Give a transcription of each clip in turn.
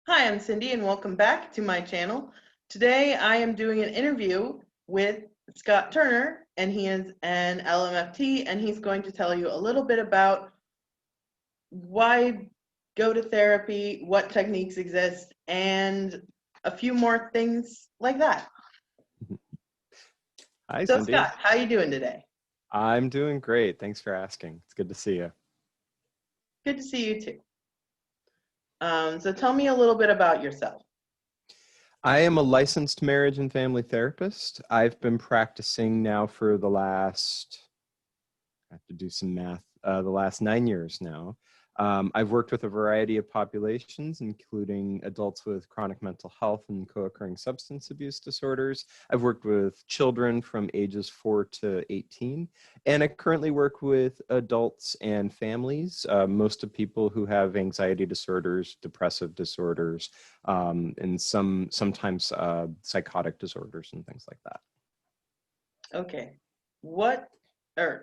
Hi, I'm Cindy and welcome back to my channel. Today I am doing an interview with Scott Turner, and he is an LMFT, and he's going to tell you a little bit about why go to therapy, what techniques exist, and a few more things like that. Hi, So Cindy. Scott, how you doing today? I'm doing great. Thanks for asking. It's good to see you. Good to see you too. So tell me a little bit about yourself. I am a licensed marriage and family therapist. I've been practicing now for the last, I have to do some math, the last 9 years now. I've worked with a variety of populations, including adults with chronic mental health and co-occurring substance abuse disorders. I've worked with children from ages 4 to 18, and I currently work with adults and families, most of people who have anxiety disorders, depressive disorders, and sometimes psychotic disorders and things like that. Okay. Why go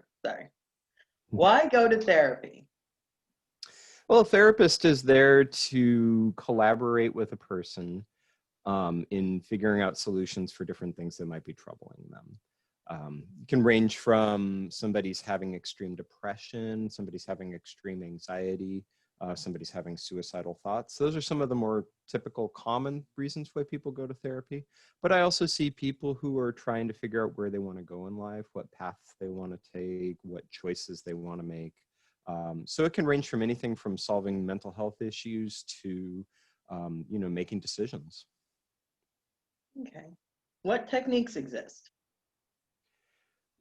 to therapy? Well, a therapist is there to collaborate with a person in figuring out solutions for different things that might be troubling them. It can range from somebody's having extreme depression, somebody's having extreme anxiety, somebody's having suicidal thoughts. Those are some of the more typical common reasons why people go to therapy. But I also see people who are trying to figure out where they want to go in life, what paths they want to take, what choices they want to make. So it can range from anything from solving mental health issues to, making decisions. Okay. What techniques exist?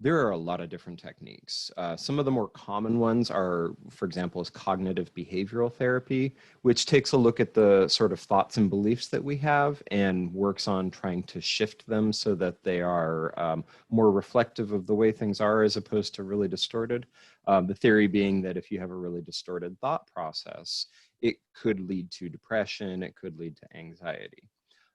There are a lot of different techniques. Some of the more common ones are, for example, is cognitive behavioral therapy, which takes a look at the sort of thoughts and beliefs that we have and works on trying to shift them so that they are more reflective of the way things are as opposed to really distorted. The theory being that if you have a really distorted thought process, it could lead to depression, it could lead to anxiety.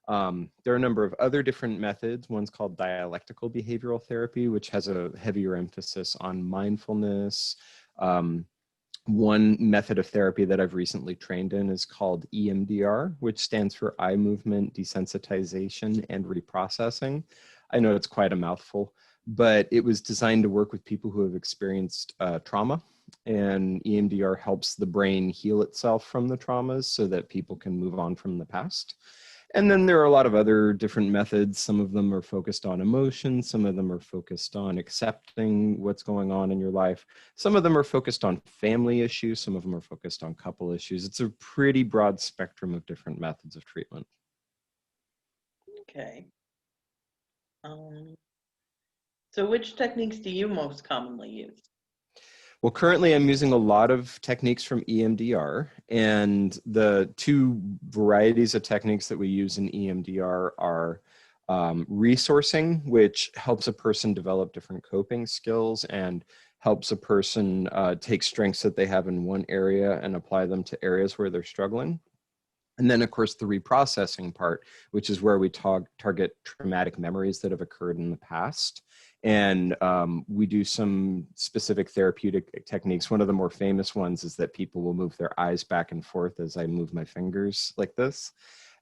There are a number of other different methods. One's called dialectical behavioral therapy, which has a heavier emphasis on mindfulness. One method of therapy that I've recently trained in is called EMDR, which stands for eye movement desensitization and reprocessing. I know it's quite a mouthful, but it was designed to work with people who have experienced trauma. And EMDR helps the brain heal itself from the traumas so that people can move on from the past. And then there are a lot of other different methods. Some of them are focused on emotion. Some of them are focused on accepting what's going on in your life. Some of them are focused on family issues. Some of them are focused on couple issues. It's a pretty broad spectrum of different methods of treatment. Okay. So which techniques do you most commonly use? Well, currently I'm using a lot of techniques from EMDR, and the two varieties of techniques that we use in EMDR are resourcing, which helps a person develop different coping skills and helps a person take strengths that they have in one area and apply them to areas where they're struggling. And then, of course, the reprocessing part, which is where we target traumatic memories that have occurred in the past. And we do some specific therapeutic techniques. One of the more famous ones is that people will move their eyes back and forth as I move my fingers like this.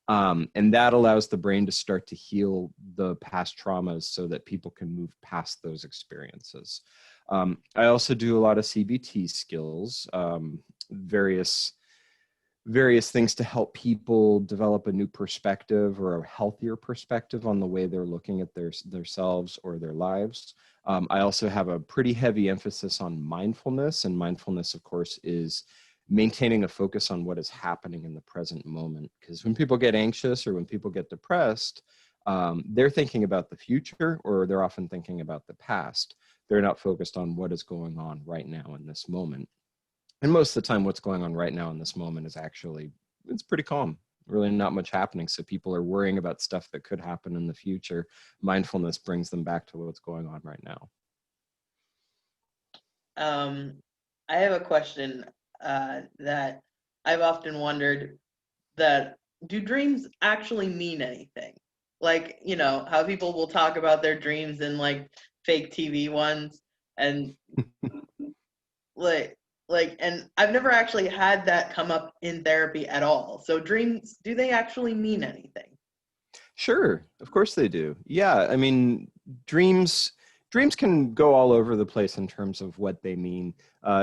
And that allows the brain to start to heal the past traumas so that people can move past those experiences. I also do a lot of CBT skills, various things to help people develop a new perspective or a healthier perspective on the way they're looking at themselves or their lives. I also have a pretty heavy emphasis on mindfulness, and mindfulness, of course, is maintaining a focus on what is happening in the present moment. Because when people get anxious or when people get depressed, they're thinking about the future, or they're often thinking about the past. They're not focused on what is going on right now in this moment. And most of the time, what's going on right now in this moment is actually, it's pretty calm, really not much happening. So people are worrying about stuff that could happen in the future. Mindfulness brings them back to what's going on right now. I have a question that I've often wondered, that do dreams actually mean anything? Like, you know, how people will talk about their dreams in like fake TV ones, and like like, and I've never actually had that come up in therapy at all. So dreams, do they actually mean anything? Sure, of course they do. Yeah, I mean, dreams can go all over the place in terms of what they mean.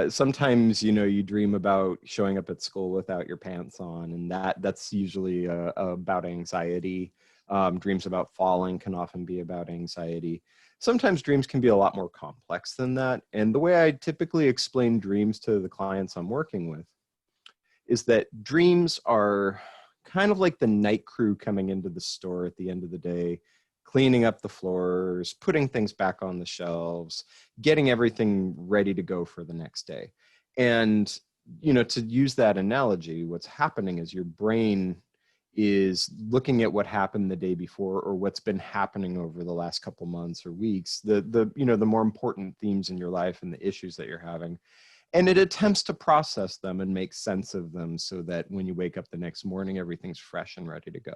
Sometimes, you know, you dream about showing up at school without your pants on, and that's usually about anxiety. Dreams about falling can often be about anxiety. Sometimes dreams can be a lot more complex than that. And the way I typically explain dreams to the clients I'm working with is that dreams are kind of like the night crew coming into the store at the end of the day, cleaning up the floors, putting things back on the shelves, getting everything ready to go for the next day. And, you know, to use that analogy, what's happening is your brain is looking at what happened the day before or what's been happening over the last couple months or weeks, the you know, the more important themes in your life and the issues that you're having, and it attempts to process them and make sense of them so that when you wake up the next morning, everything's fresh and ready to go.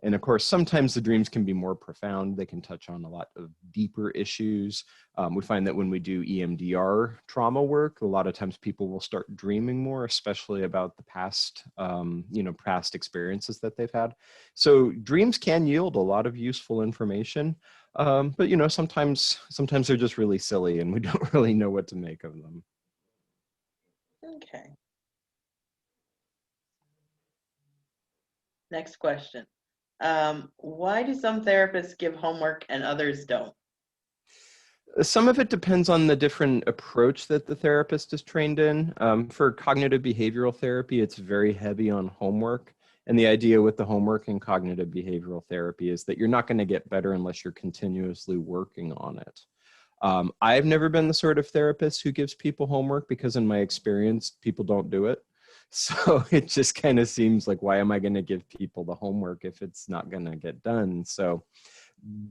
And of course, sometimes the dreams can be more profound. They can touch on a lot of deeper issues. We find that when we do EMDR trauma work, a lot of times people will start dreaming more, especially about the past, you know, past experiences that they've had. So dreams can yield a lot of useful information. But you know, sometimes they're just really silly and we don't really know what to make of them. Okay. Next question. Why do some therapists give homework and others don't? Some of it depends on the different approach that the therapist is trained in. For cognitive behavioral therapy, it's very heavy on homework. And the idea with the homework in cognitive behavioral therapy is that you're not going to get better unless you're continuously working on it. I've never been the sort of therapist who gives people homework because in my experience, people don't do it. So it just kind of seems like, why am I going to give people the homework if it's not going to get done? So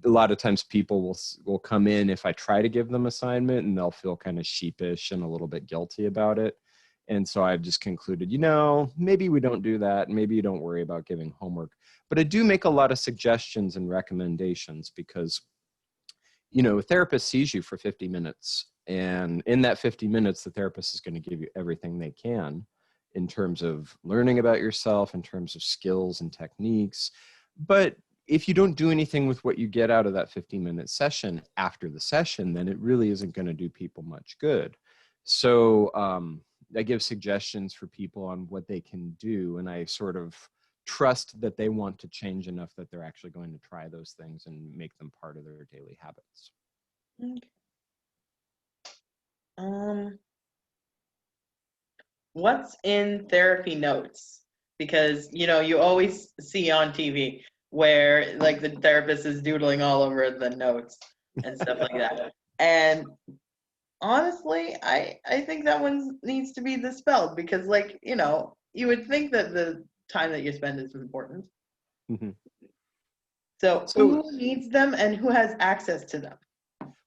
a lot of times people will come in if I try to give them assignment and they'll feel kind of sheepish and a little bit guilty about it. And so I've just concluded, you know, maybe we don't do that. Maybe you don't worry about giving homework. But I do make a lot of suggestions and recommendations because, you know, a therapist sees you for 50 minutes. And in that 50 minutes, the therapist is going to give you everything they can in terms of learning about yourself, in terms of skills and techniques. But if you don't do anything with what you get out of that 15-minute session after the session, then it really isn't going to do people much good. So I give suggestions for people on what they can do. And I sort of trust that they want to change enough that they're actually going to try those things and make them part of their daily habits. Okay. What's in therapy notes? Because, you know, you always see on TV where like the therapist is doodling all over the notes and stuff like that. And honestly, I think that one needs to be dispelled because, like, you know, you would think that the time that you spend is important. Mhm. So So, who needs them and who has access to them?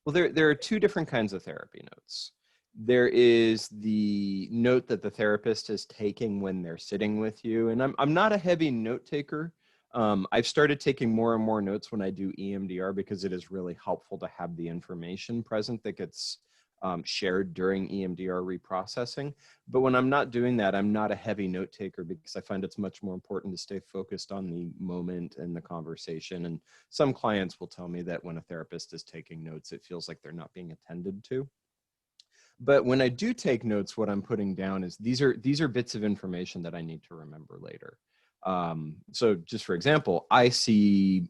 well, there are two different kinds of therapy notes. There is the note that the therapist is taking when they're sitting with you. And I'm not a heavy note taker. I've started taking more and more notes when I do EMDR because it is really helpful to have the information present that gets shared during EMDR reprocessing. But when I'm not doing that, I'm not a heavy note taker because I find it's much more important to stay focused on the moment and the conversation. And some clients will tell me that when a therapist is taking notes, it feels like they're not being attended to. But when I do take notes, what I'm putting down is these are bits of information that I need to remember later. So just for example, I see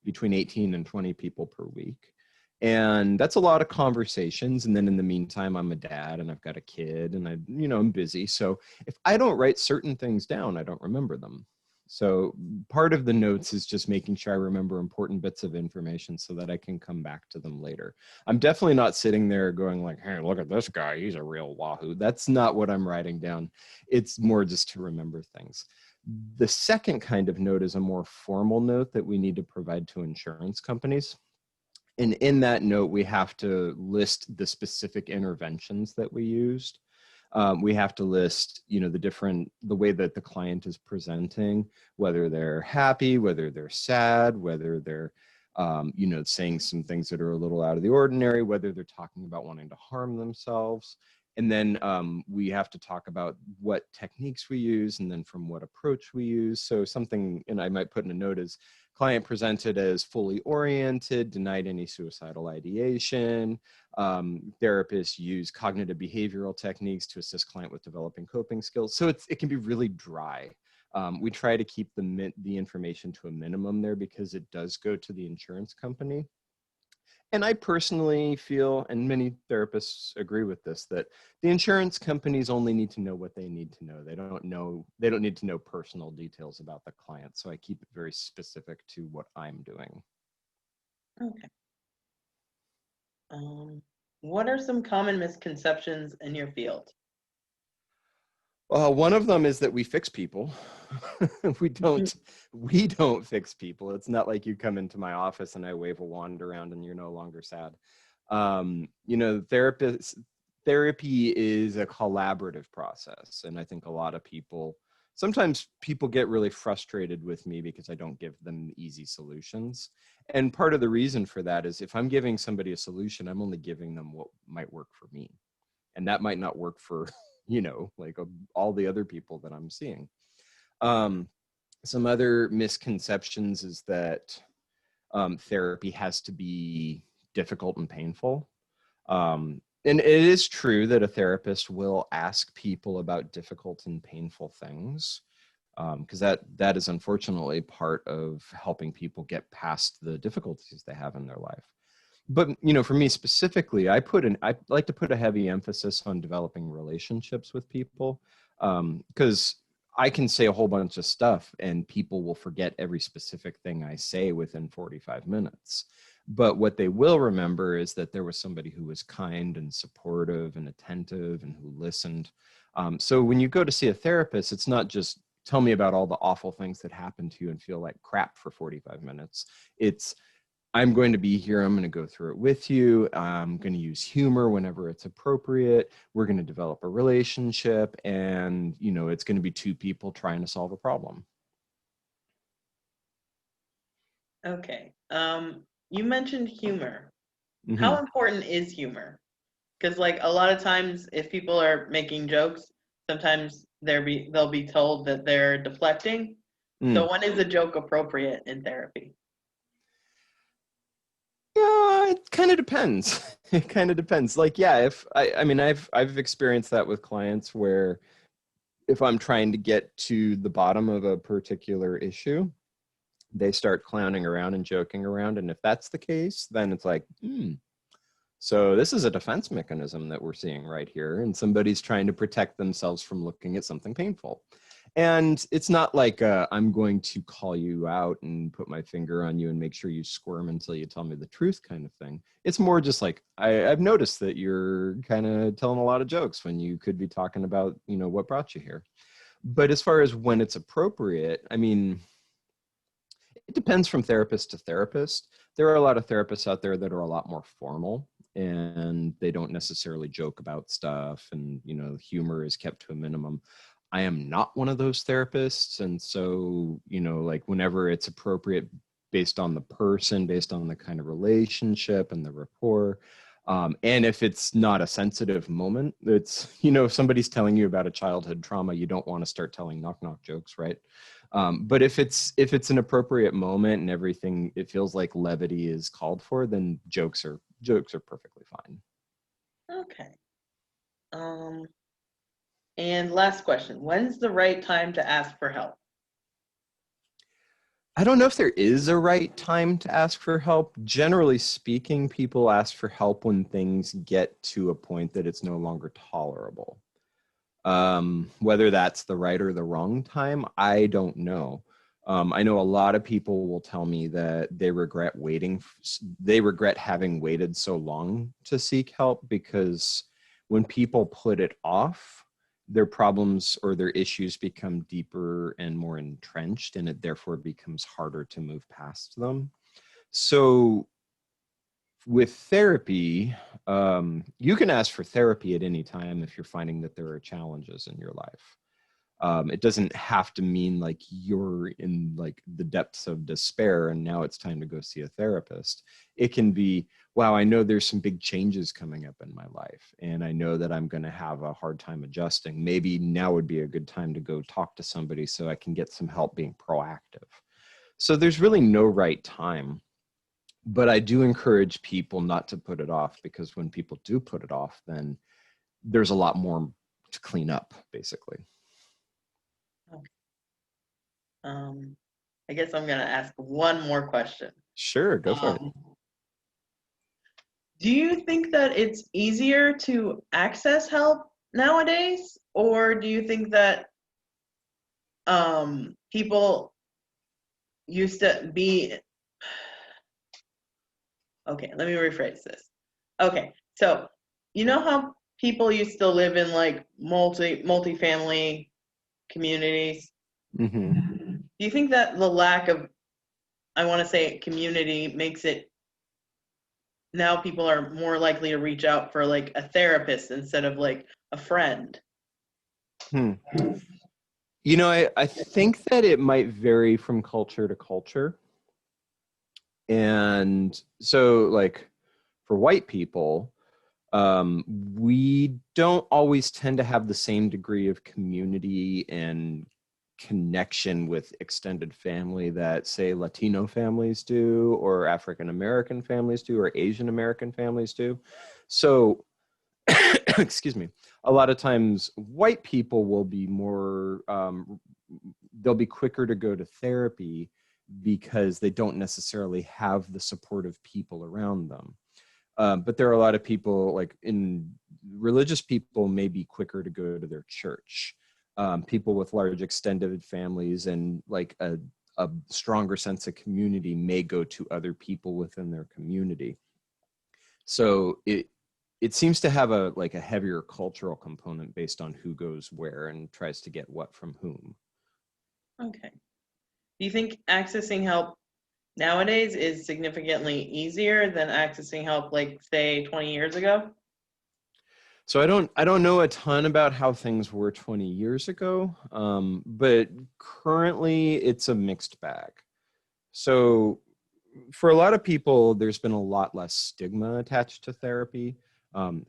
between 18 and 20 people per week. And that's a lot of conversations. And then in the meantime, I'm a dad and I've got a kid and I'm busy. So if I don't write certain things down, I don't remember them. So part of the notes is just making sure I remember important bits of information so that I can come back to them later. I'm definitely not sitting there going like, hey, look at this guy. He's a real wahoo. That's not what I'm writing down. It's more just to remember things. The second kind of note is a more formal note that we need to provide to insurance companies. And in that note, we have to list the specific interventions that we used. We have to list, the way that the client is presenting, whether they're happy, whether they're sad, whether they're, saying some things that are a little out of the ordinary, whether they're talking about wanting to harm themselves. And then we have to talk about what techniques we use and then from what approach we use. So something, and I might put in a note, is client presented as fully oriented, denied any suicidal ideation. Therapists use cognitive behavioral techniques to assist client with developing coping skills. So it can be really dry. We try to keep the information to a minimum there because it does go to the insurance company. And I personally feel, and many therapists agree with this, that the insurance companies only need to know what they need to know. They don't need to know personal details about the client. So I keep it very specific to what I'm doing. Okay. What are some common misconceptions in your field? One of them is that we fix people. we don't fix people. It's not like you come into my office and I wave a wand around and you're no longer sad. Therapy is a collaborative process. And I think a lot of sometimes people get really frustrated with me because I don't give them easy solutions. And part of the reason for that is if I'm giving somebody a solution, I'm only giving them what might work for me. And that might not work for all the other people that I'm seeing. Some other misconceptions is that therapy has to be difficult and painful. And it is true that a therapist will ask people about difficult and painful things, because that is unfortunately part of helping people get past the difficulties they have in their life. But, for me specifically, I like to put a heavy emphasis on developing relationships with people, because I can say a whole bunch of stuff and people will forget every specific thing I say within 45 minutes. But what they will remember is that there was somebody who was kind and supportive and attentive and who listened. So when you go to see a therapist, it's not just tell me about all the awful things that happened to you and feel like crap for 45 minutes. It's I'm going to be here. I'm going to go through it with you. I'm going to use humor whenever it's appropriate. We're going to develop a relationship, and, it's going to be two people trying to solve a problem. Okay. You mentioned humor. Mm-hmm. How important is humor? Because a lot of times if people are making jokes, sometimes they'll be told that they're deflecting. So when is a joke appropriate in therapy? Yeah, it kind of depends. It kind of depends. If I've experienced that with clients where if I'm trying to get to the bottom of a particular issue, they start clowning around and joking around. And if that's the case, then it's like, so this is a defense mechanism that we're seeing right here. And somebody's trying to protect themselves from looking at something painful. And it's not like I'm going to call you out and put my finger on you and make sure you squirm until you tell me the truth kind of thing. It's more just like, I've noticed that you're kind of telling a lot of jokes when you could be talking about, what brought you here. But as far as when it's appropriate, it depends from therapist to therapist. There are a lot of therapists out there that are a lot more formal and they don't necessarily joke about stuff, and, humor is kept to a minimum. I am not one of those therapists. And so, whenever it's appropriate based on the person, based on the kind of relationship and the rapport, and if it's not a sensitive moment, it's, if somebody's telling you about a childhood trauma, you don't want to start telling knock-knock jokes, right? But if it's an appropriate moment and everything, it feels like levity is called for, then jokes are perfectly fine. Okay. And last question, when's the right time to ask for help? I don't know if there is a right time to ask for help. Generally speaking, people ask for help when things get to a point that it's no longer tolerable. Whether that's the right or the wrong time, I don't know. I know a lot of people will tell me that they regret having waited so long to seek help, because when people put it off, their problems or their issues become deeper and more entrenched, and it therefore becomes harder to move past them. So with therapy, you can ask for therapy at any time if you're finding that there are challenges in your life. It doesn't have to mean like you're in like the depths of despair and now it's time to go see a therapist. It can be, wow, I know there's some big changes coming up in my life, and I know that I'm going to have a hard time adjusting. Maybe now would be a good time to go talk to somebody so I can get some help being proactive. So there's really no right time, but I do encourage people not to put it off, because when people do put it off, then there's a lot more to clean up, basically. Okay. I guess I'm gonna ask one more question. Sure, go for it. Um, do you think that it's easier to access help nowadays, or do you think that people used to be, okay, let me rephrase this. Okay, so you know how people used to live in like multi-family communities? Hmm. Do you think that the lack of, I want to say, community makes it now people are more likely to reach out for like a therapist instead of like a friend? Hmm. I think that it might vary from culture to culture. And so, like, for white people, we don't always tend to have the same degree of community and connection with extended family that, say, Latino families do, or African American families do, or Asian American families do. So, excuse me, a lot of times white people will be more, they'll be quicker to go to therapy because they don't necessarily have the supportive people around them. But there are a lot of people, like in religious people, may be quicker to go to their church. People with large extended families and like a stronger sense of community may go to other people within their community. So it seems to have a heavier cultural component based on who goes where and tries to get what from whom. Okay. Do you think accessing help nowadays is significantly easier than accessing help like say 20 years ago? So I don't know a ton about how things were 20 years ago, but currently it's a mixed bag. So for a lot of people, there's been a lot less stigma attached to therapy.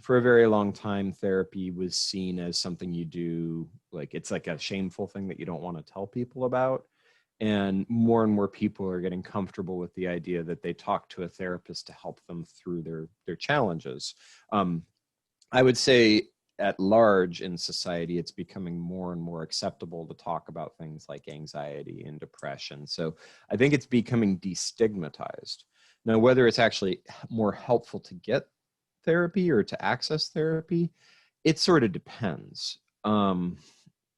For a very long time, therapy was seen as something you do, like it's like a shameful thing that you don't want to tell people about. And more people are getting comfortable with the idea that they talk to a therapist to help them through their challenges. I would say at large in society, it's becoming more and more acceptable to talk about things like anxiety and depression. So I think it's becoming destigmatized. Now, whether it's actually more helpful to get therapy or to access therapy, it sort of depends.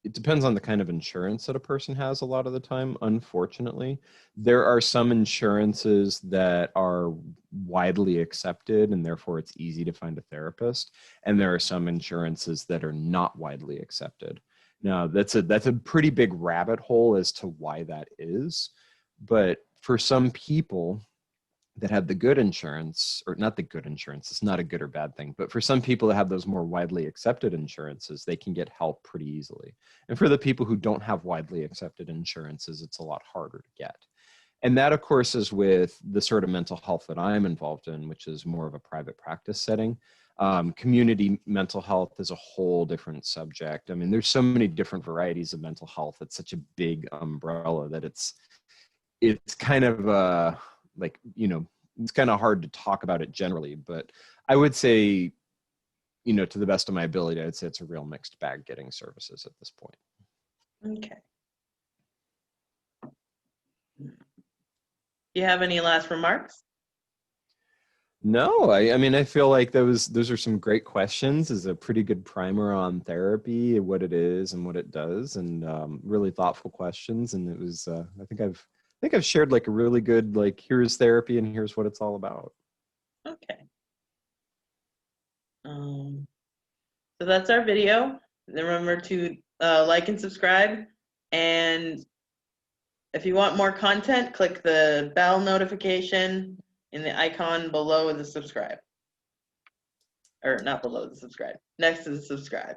It depends on the kind of insurance that a person has a lot of the time, unfortunately. There are some insurances that are widely accepted and therefore it's easy to find a therapist. And there are some insurances that are not widely accepted. Now, that's a pretty big rabbit hole as to why that is. But for some people that have the good insurance, or not the good insurance, it's not a good or bad thing, but for some people that have those more widely accepted insurances, they can get help pretty easily. And for the people who don't have widely accepted insurances, it's a lot harder to get. And that, of course, is with the sort of mental health that I'm involved in, which is more of a private practice setting. Community mental health is a whole different subject. I mean, there's so many different varieties of mental health. It's such a big umbrella that it's kind of like, it's kind of hard to talk about it generally, but I would say, to the best of my ability, I'd say it's a real mixed bag getting services at this point. Okay. Do you have any last remarks? No, I mean, I feel like those are some great questions. Is a pretty good primer on therapy, what it is and what it does, and really thoughtful questions. And it was, I think I've shared like a really good, like, here's therapy and here's what it's all about. Okay. So that's our video. Remember to like and subscribe. And if you want more content, click the bell notification in the icon below the subscribe. Or not below the subscribe, next to the subscribe.